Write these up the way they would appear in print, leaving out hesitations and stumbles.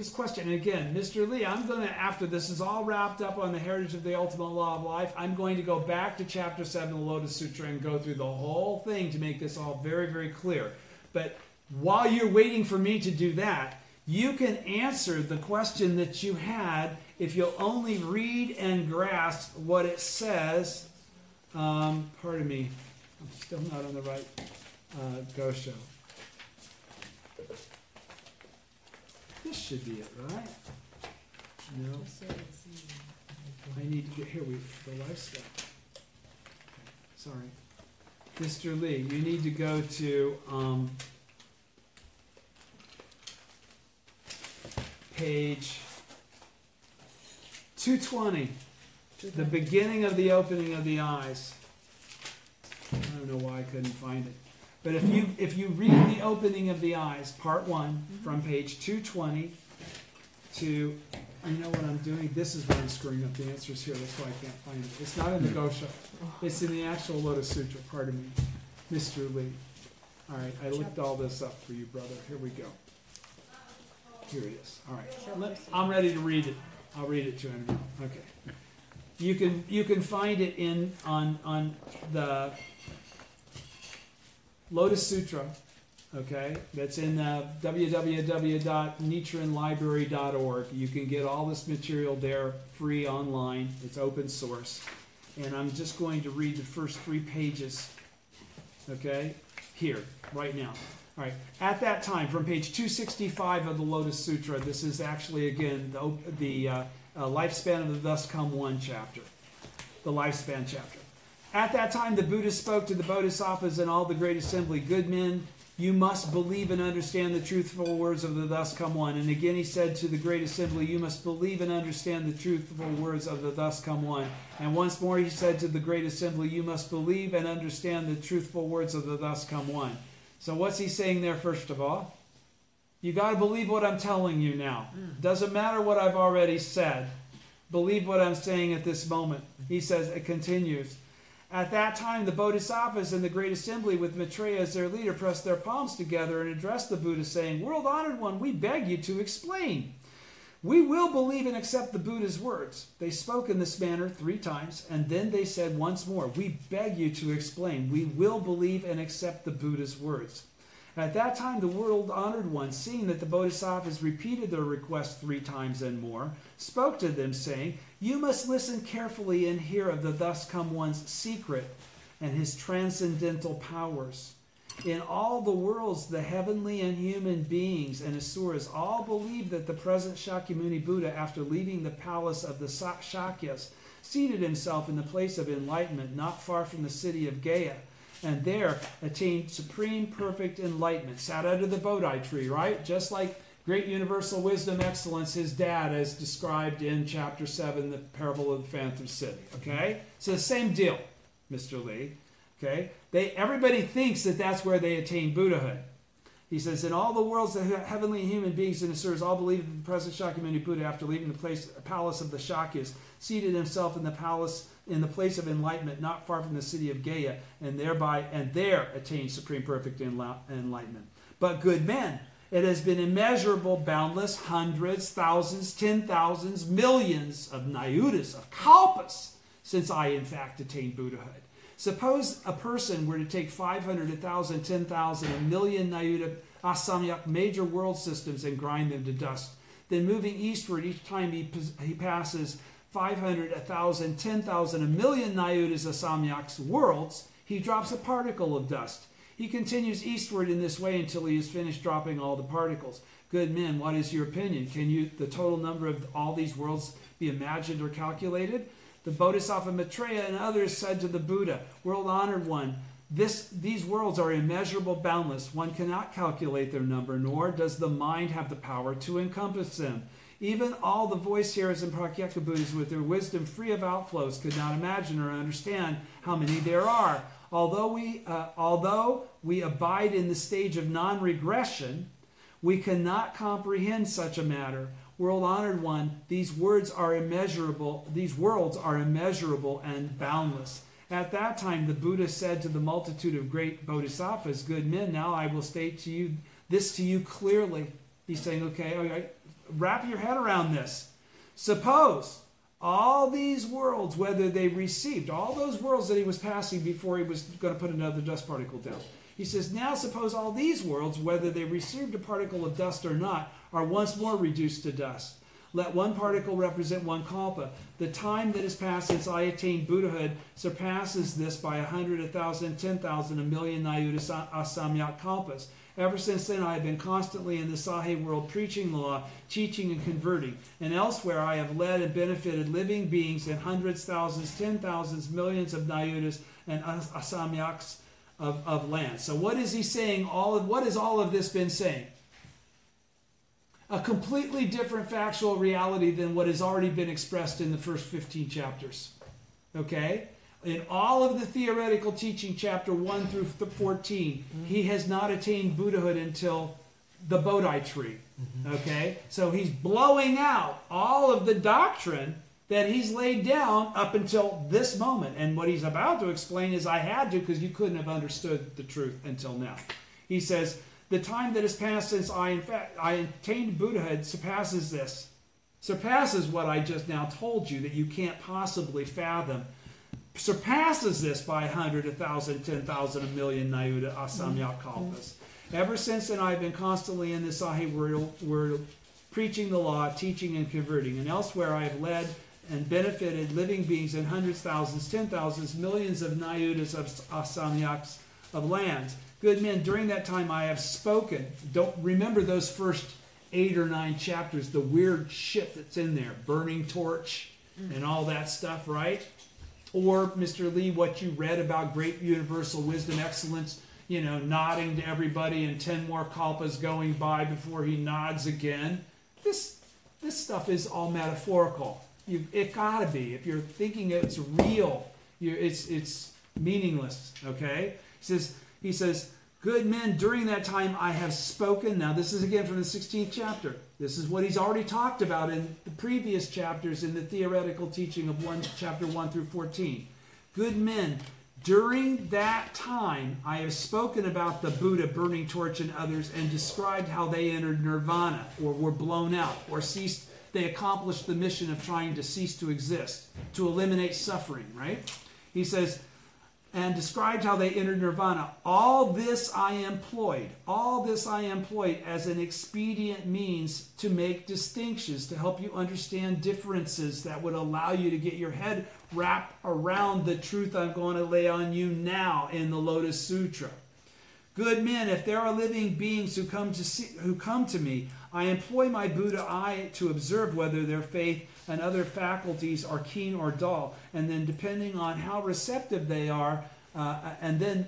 this question. And again, Mr. Lee, I'm going to, after this is all wrapped up on the heritage of the ultimate law of life, I'm going to go back to chapter 7 of the Lotus Sutra and go through the whole thing to make this all very, very clear. But while you're waiting for me to do that, you can answer the question that you had if you'll only read and grasp what it says. Pardon me, I'm still not on the right Gosho. This should be it, right? No. I need to get here. The lifestyle. Sorry, Mr. Lee. You need to go to page 220. The beginning of the opening of the eyes. I don't know why I couldn't find it. But if you read the opening of the eyes, part 1, from page 220 to, you know what I'm doing? This is where I'm screwing up the answers here. That's why I can't find it. It's not in the Gosho. It's in the actual Lotus Sutra. Pardon me, Mr. Lee. All right, I looked all this up for you, brother. Here we go. Here it is. All right, I'm ready to read it. I'll read it to him now. Okay. You can find it on the Lotus Sutra, okay? That's in www.nichirenlibrary.org. You can get all this material there free online. It's open source. And I'm just going to read the first 3 pages, okay? Here, right now. All right. At that time, from page 265 of the Lotus Sutra, this is actually, again, the Lifespan of the Thus Come One chapter. The Lifespan chapter. At that time, the Buddha spoke to the Bodhisattvas and all the great assembly. Good men, you must believe and understand the truthful words of the Thus Come One. And again he said to the great assembly, you must believe and understand the truthful words of the Thus Come One. And once more he said to the great assembly, you must believe and understand the truthful words of the Thus Come One. So what's he saying there, first of all? You got to believe what I'm telling you now. Doesn't matter what I've already said. Believe what I'm saying at this moment. He says, it continues. At that time, the Bodhisattvas and the great assembly with Maitreya as their leader pressed their palms together and addressed the Buddha saying, World-honored one, we beg you to explain. We will believe and accept the Buddha's words. They spoke in this manner 3 times, and then they said once more, we beg you to explain. We will believe and accept the Buddha's words. At that time, the world-honored one, seeing that the Bodhisattvas repeated their request 3 times and more, spoke to them, saying, you must listen carefully and hear of the Thus Come One's secret and his transcendental powers. In all the worlds, the heavenly and human beings and asuras all believe that the present Shakyamuni Buddha, after leaving the palace of the Shakyas, seated himself in the place of enlightenment not far from the city of Gaya, and there attained supreme perfect enlightenment. Sat under the Bodhi tree, right? Just like great universal wisdom excellence, his dad, as described in chapter 7, the parable of the Phantom City. Okay? So the same deal, Mr. Lee. Okay? Everybody thinks that that's where they attain Buddhahood. He says, in all the worlds, the heavenly and human beings and asuras all believe that the present Shakyamuni Buddha, after leaving the palace of the Shakyas, seated himself in the place of enlightenment not far from the city of Gaya, and there attained supreme perfect enlightenment. But good men, it has been immeasurable, boundless, hundreds, thousands, 10,000s, millions of nayutas, of kalpas, since I in fact attained Buddhahood. Suppose a person were to take 500, 1,000, 10,000, a million Nayuta Asamyak major world systems and grind them to dust. Then moving eastward each time he passes 500, 1,000, 10,000, a million Nayutas Asamyaks worlds, he drops a particle of dust. He continues eastward in this way until he has finished dropping all the particles. Good men, what is your opinion? Can the total number of all these worlds be imagined or calculated? The Bodhisattva Maitreya and others said to the Buddha, world-honored one, these worlds are immeasurable, boundless. One cannot calculate their number, nor does the mind have the power to encompass them. Even all the voice hearers and Pratyeka Buddhas with their wisdom free of outflows could not imagine or understand how many there are. Although we abide in the stage of non-regression, we cannot comprehend such a matter. World-honored one, these worlds are immeasurable and boundless. At that time, the Buddha said to the multitude of great bodhisattvas, good men, now I will state to you this to you clearly. He's saying, okay, all right, wrap your head around this. Suppose all these worlds, whether they received, all those worlds that he was passing before he was going to put another dust particle down. He says, now suppose all these worlds, whether they received a particle of dust or not, are once more reduced to dust. Let one particle represent one kalpa. The time that has passed since I attained Buddhahood surpasses this by 100, 1,000, 10,000, a million Nayuta Asamyak kalpas. Ever since then, I have been constantly in the Sahe world preaching the law, teaching and converting. And elsewhere, I have led and benefited living beings in hundreds, thousands, 10,000s, millions of Nayutas and Asamyaks of land. So what is he saying? What has all of this been saying? A completely different factual reality than what has already been expressed in the first 15 chapters. Okay? In all of the theoretical teaching, chapter 1 through 14, he has not attained Buddhahood until the Bodhi tree. Okay? So he's blowing out all of the doctrine that he's laid down up until this moment. And what he's about to explain is I had to, because you couldn't have understood the truth until now. He says, the time that has passed since I attained Buddhahood surpasses this. Surpasses what I just now told you that you can't possibly fathom. Surpasses this by 100, 1,000, 10,000, a million Nayuta Asamyak kalpas. Ever since then, I've been constantly in the Sahe world, preaching the law, teaching and converting. And elsewhere, I have led and benefited living beings in hundreds, thousands, 10,000s, millions of Nayutas of Asamyaks of lands. Good men, during that time I have spoken. Don't remember those first 8 or 9 chapters, the weird shit that's in there, burning torch and all that stuff, right? Or, Mr. Lee, what you read about great universal wisdom, excellence, nodding to everybody and 10 more kalpas going by before he nods again. This stuff is all metaphorical. It gotta be. If you're thinking it's real, it's meaningless, okay? He says, good men, during that time I have spoken. Now, this is again from the 16th chapter. This is what he's already talked about in the previous chapters in the theoretical teaching of chapter 1 through 14. Good men, during that time I have spoken about the Buddha, burning torch, and others, and described how they entered nirvana, or were blown out, or ceased. They accomplished the mission of trying to cease to exist, to eliminate suffering, right? He says, and described how they entered nirvana. All this I employed as an expedient means to make distinctions, to help you understand differences that would allow you to get your head wrapped around the truth I'm going to lay on you now in the Lotus Sutra. Good men, if there are living beings who come to me, I employ my Buddha eye to observe whether their faith and other faculties are keen or dull, and then depending on how receptive they are, and then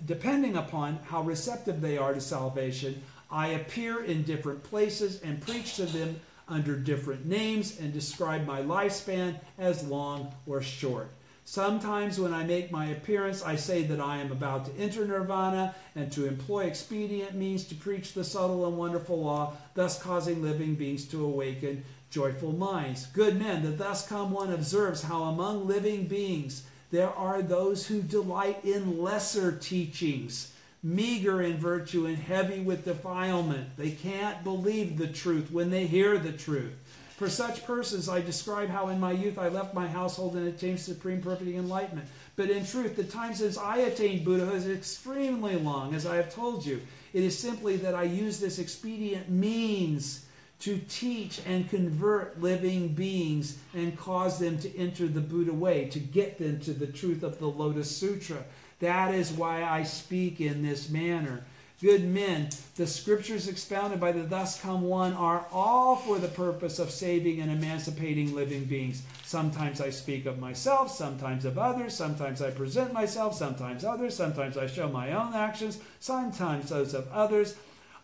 depending upon how receptive they are to salvation, I appear in different places and preach to them under different names and describe my lifespan as long or short. Sometimes when I make my appearance, I say that I am about to enter nirvana and to employ expedient means to preach the subtle and wonderful law, thus causing living beings to awaken joyful minds. Good men, the thus come one observes how among living beings there are those who delight in lesser teachings, meager in virtue and heavy with defilement. They can't believe the truth when they hear the truth. For such persons, I describe how in my youth I left my household and attained supreme perfect enlightenment. But in truth, the time since I attained Buddhahood is extremely long, as I have told you. It is simply that I use this expedient means to teach and convert living beings and cause them to enter the Buddha way, to get them to the truth of the Lotus Sutra. That is why I speak in this manner. Good men, the scriptures expounded by the Thus Come One are all for the purpose of saving and emancipating living beings. Sometimes I speak of myself, sometimes of others, sometimes I present myself, sometimes others, sometimes I show my own actions, sometimes those of others.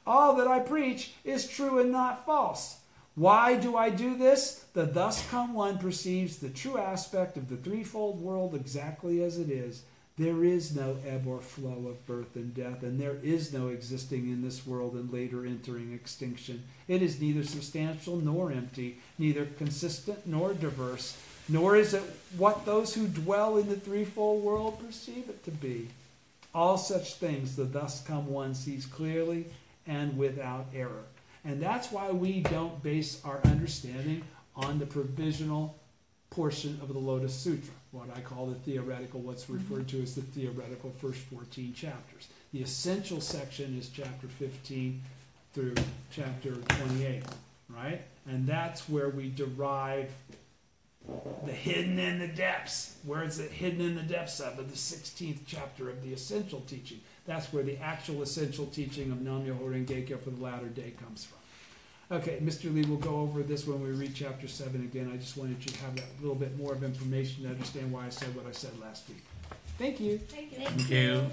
All that I preach is true and not false. Why do I do this? The Thus Come One perceives the true aspect of the threefold world exactly as it is. There is no ebb or flow of birth and death, and there is no existing in this world and later entering extinction. It is neither substantial nor empty, neither consistent nor diverse, nor is it what those who dwell in the threefold world perceive it to be. All such things the Thus Come One sees clearly and without error. And that's why we don't base our understanding on the provisional portion of the Lotus Sutra, what I call the theoretical, what's referred to as the theoretical first 14 chapters. The essential section is chapter 15 through chapter 28, right? And that's where we derive the hidden in the depths. Where is it hidden in the depths of the 16th chapter of the essential teaching? That's where the actual essential teaching of Nam-myoho Renge Kyo for the latter day comes from. Okay, Mr. Lee will go over this when we read chapter 7 again. I just wanted you to have that little bit more of information to understand why I said what I said last week. Thank you. Thank you.